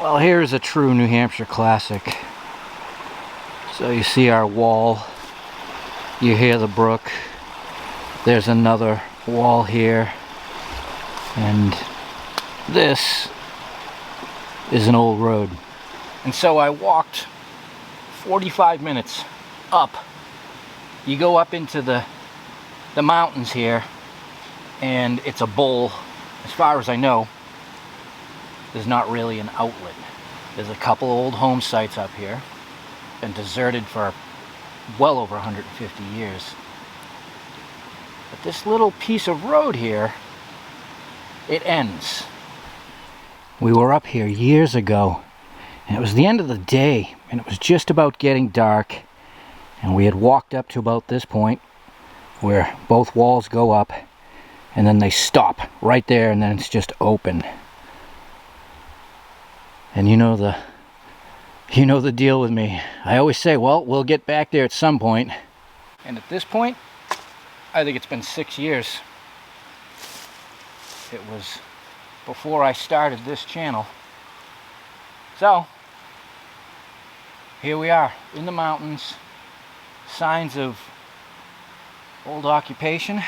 Well, here's a true New Hampshire classic. So you see our wall, you hear the brook, there's another wall here, and this is an old road. And so I walked 45 minutes up. You go up into the mountains here, and it's a bowl. As far as I know, there's not really an outlet. There's a couple old home sites up here, been deserted for well over 150 years. But this little piece of road here, it ends. We were up here years ago, and it was the end of the day, and it was just about getting dark, and we had walked up to about this point where both walls go up, and then they stop right there, and then it's just open. And you know the deal with me. I always say, well, we'll get back there at some point. And at this point, I think it's been 6 years. It was before I started this channel. So, here we are in the mountains. Signs of old occupation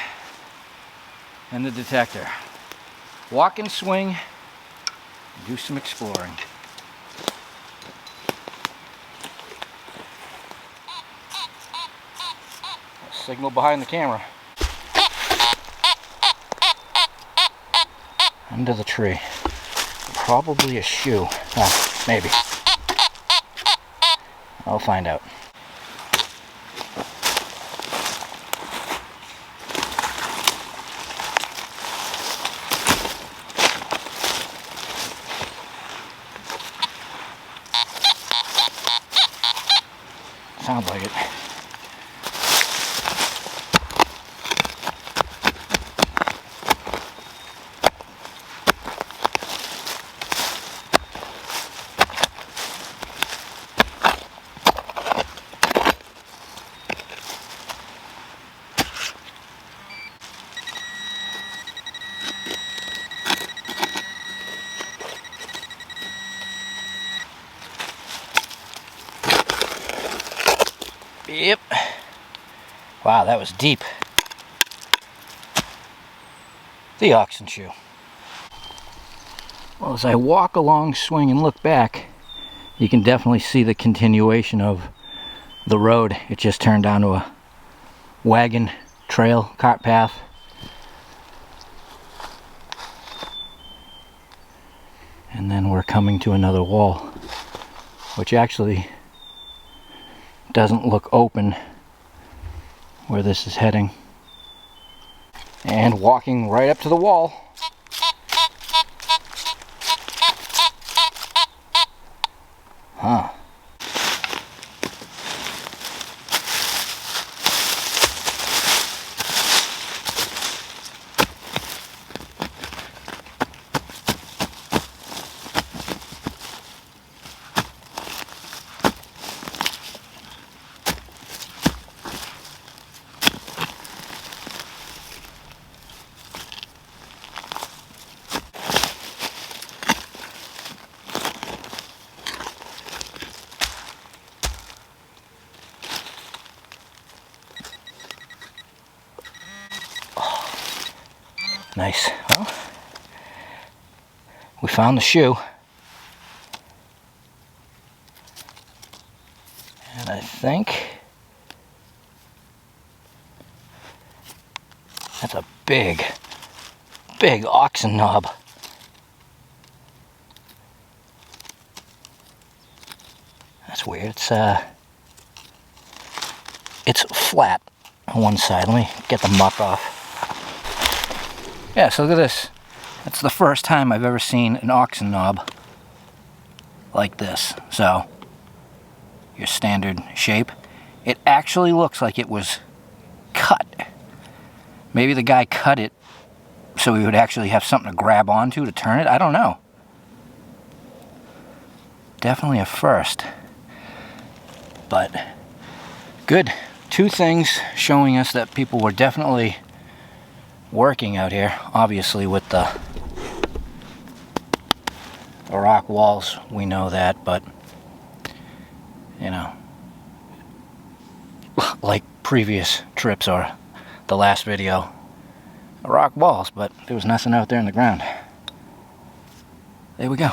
and the detector. Walk and swing, do some exploring. Signal behind the camera. Under the tree. Probably a shoe. Ah, maybe. I'll find out. Sounds like it. Yep. Wow, that was deep. The oxen shoe. Well, as I walk along, swing, and look back, you can definitely see the continuation of the road. It just turned down to a wagon trail, cart path. And then we're coming to another wall, which actually doesn't look open where this is heading. And walking right up to the wall. Huh. Nice. Well, we found the shoe. And I think that's a big oxen knob. That's weird. It's flat on one side. Let me get the muck off. Yeah, so look at this. That's the first time I've ever seen an oxen knob like this. So, your standard shape. It actually looks like it was cut. Maybe the guy cut it so he would actually have something to grab onto to turn it. I don't know. Definitely a first. But, good. Two things showing us that people were definitely working out here, obviously with the rock walls, we know that, but you know, like previous trips or the last video, rock walls, but there was nothing out there in the ground. There we go.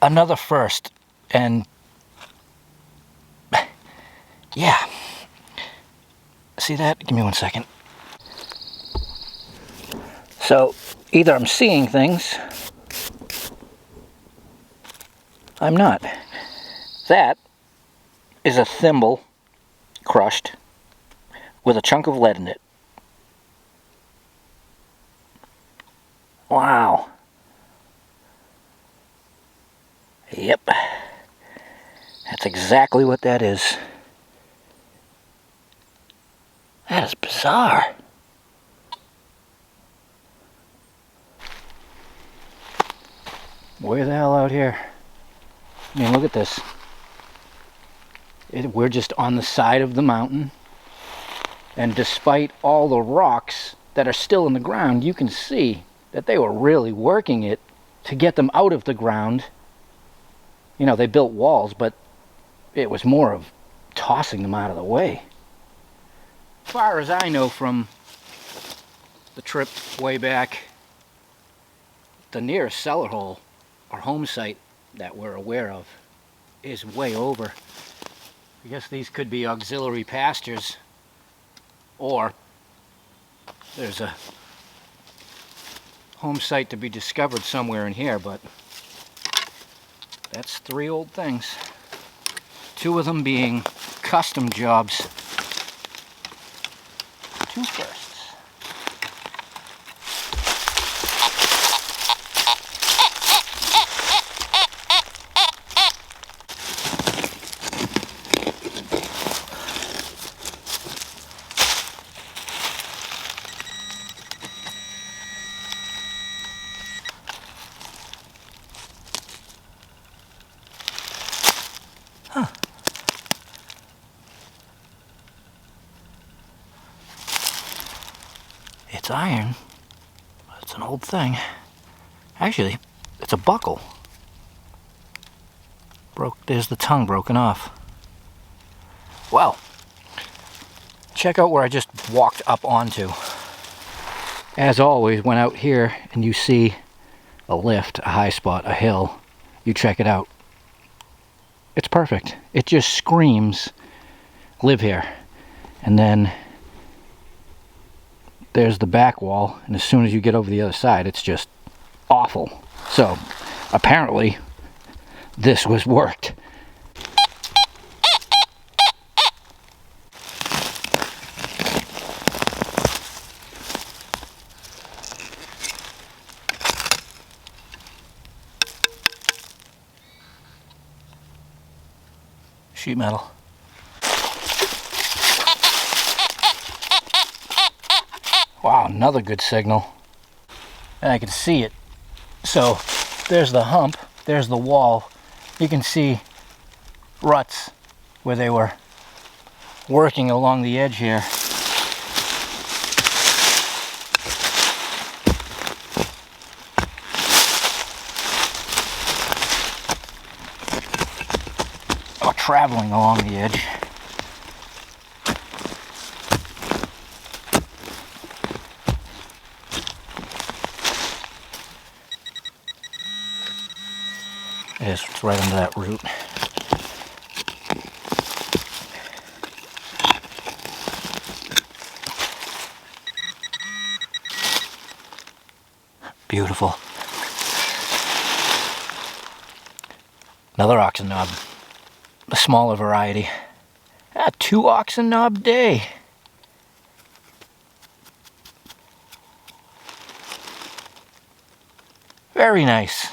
Another first, and yeah, see that? Give me 1 second. So either I'm seeing things, I'm not. That is a thimble crushed with a chunk of lead in it. Wow. Yep, that's exactly what that is. That is bizarre. Where the hell out here? I mean, look at this. We're just on the side of the mountain, and despite all the rocks that are still in the ground, you can see that they were really working it to get them out of the ground. You know, they built walls, but it was more of tossing them out of the way. As far as I know from the trip way back, the nearest cellar hole, or home site that we're aware of, is way over. I guess these could be auxiliary pastures, or there's a home site to be discovered somewhere in here, but that's 3 old things. 2 of them being custom jobs. 2 firsts. Huh. It's iron, but it's an old thing. Actually, it's a buckle. There's the tongue broken off. Well, check out where I just walked up onto. As always, when out here and you see a lift, a high spot, a hill, you check it out. It's perfect. It just screams, live here. And then there's the back wall, and as soon as you get over the other side, it's just awful. So apparently this was worked. Sheet metal. Wow, another good signal. And I can see it. So there's the hump, there's the wall. You can see ruts where they were working along the edge here. Or traveling along the edge. It is, it's right under that root. Beautiful. Another oxen knob. A smaller variety. 2 oxen knob day. Very nice.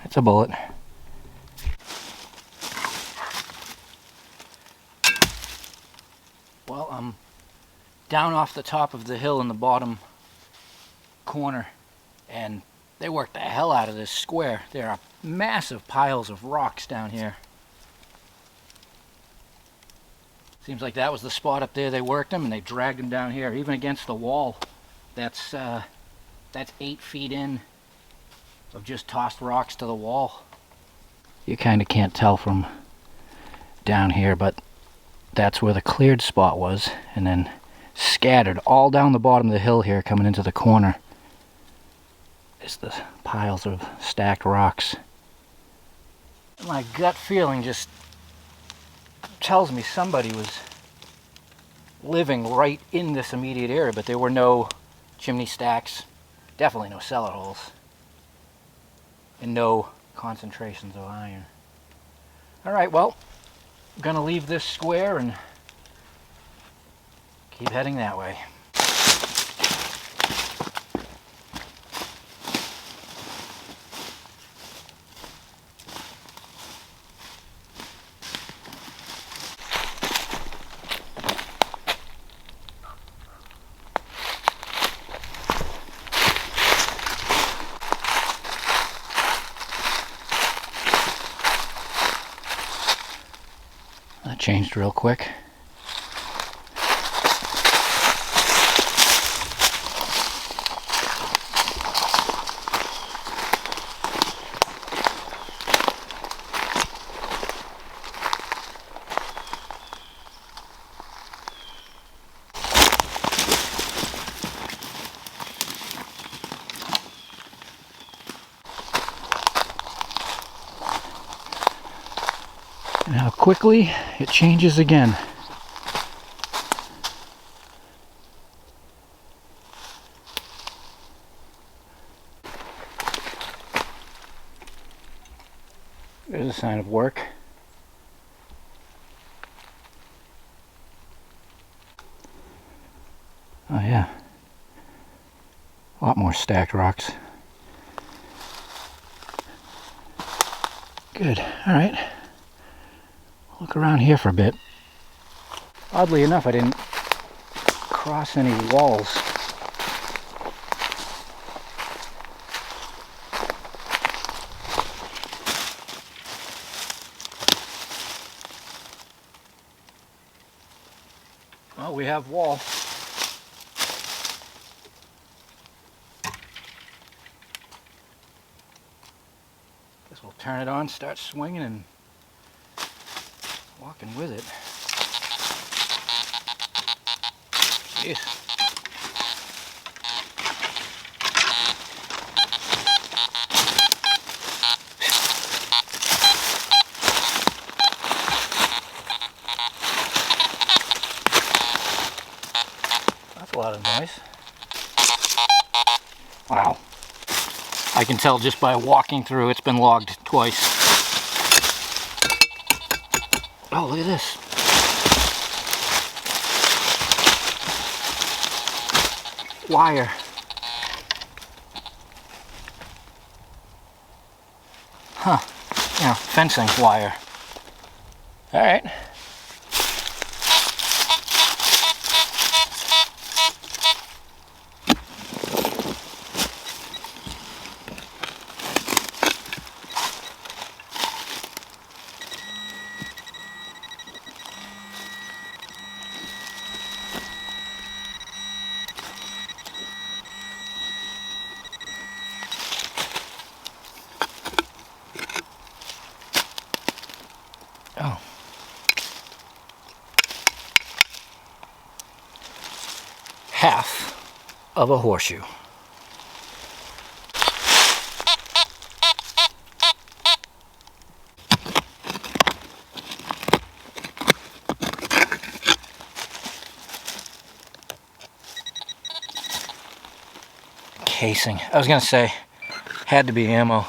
It's a bullet. Well, I'm down off the top of the hill in the bottom corner, and they worked the hell out of this square. There are massive piles of rocks down here. Seems like that was the spot up there they worked them, and they dragged them down here, even against the wall. That's 8 feet in of just tossed rocks to the wall. You kind of can't tell from down here, but that's where the cleared spot was, and then scattered all down the bottom of the hill here, coming into the corner, is the piles of stacked rocks. My gut feeling just tells me somebody was living right in this immediate area, but there were no chimney stacks, definitely no cellar holes, and no concentrations of iron. Alright, well, I'm gonna leave this square and keep heading that way. That changed real quick. And how quickly it changes again. There's a sign of work. Oh yeah. A lot more stacked rocks. Good. All right. Look around here for a bit. Oddly enough, I didn't cross any walls. Well, we have wall. Guess we'll turn it on, start swinging, and walking with it. Jeez. That's a lot of noise. Wow. I can tell just by walking through, it's been logged twice. Oh, look at this. Wire. Huh. Yeah, fencing wire. All right. half of a horseshoe. Casing. I was gonna say, had to be ammo,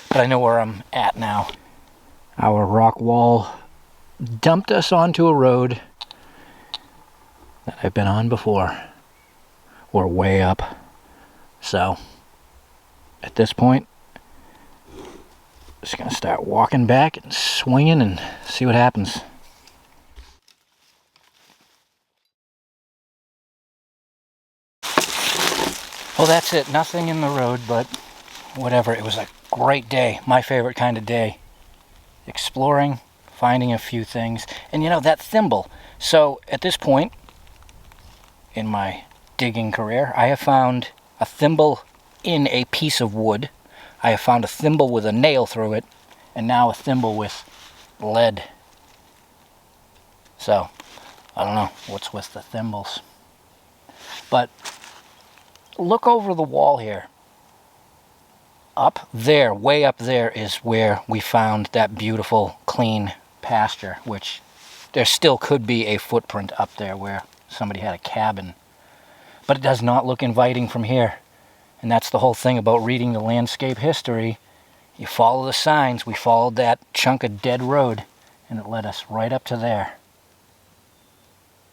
but I know where I'm at now. Our rock wall dumped us onto a road that I've been on before. We're way up. So, at this point, just gonna start walking back and swinging and see what happens. Well, that's it. Nothing in the road, but whatever. It was a great day. My favorite kind of day. Exploring, finding a few things. And you know, that thimble. So, at this point in my digging career, I have found a thimble in a piece of wood. I have found a thimble with a nail through it. And now a thimble with lead. So, I don't know what's with the thimbles. But look over the wall here. Up there, way up there, is where we found that beautiful, clean pasture, which there still could be a footprint up there where somebody had a cabin. But it does not look inviting from here. And that's the whole thing about reading the landscape history. You follow the signs. We followed that chunk of dead road, and it led us right up to there.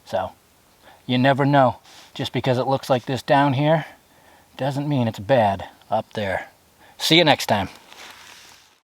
So, you never know. Just because it looks like this down here doesn't mean it's bad up there. See you next time.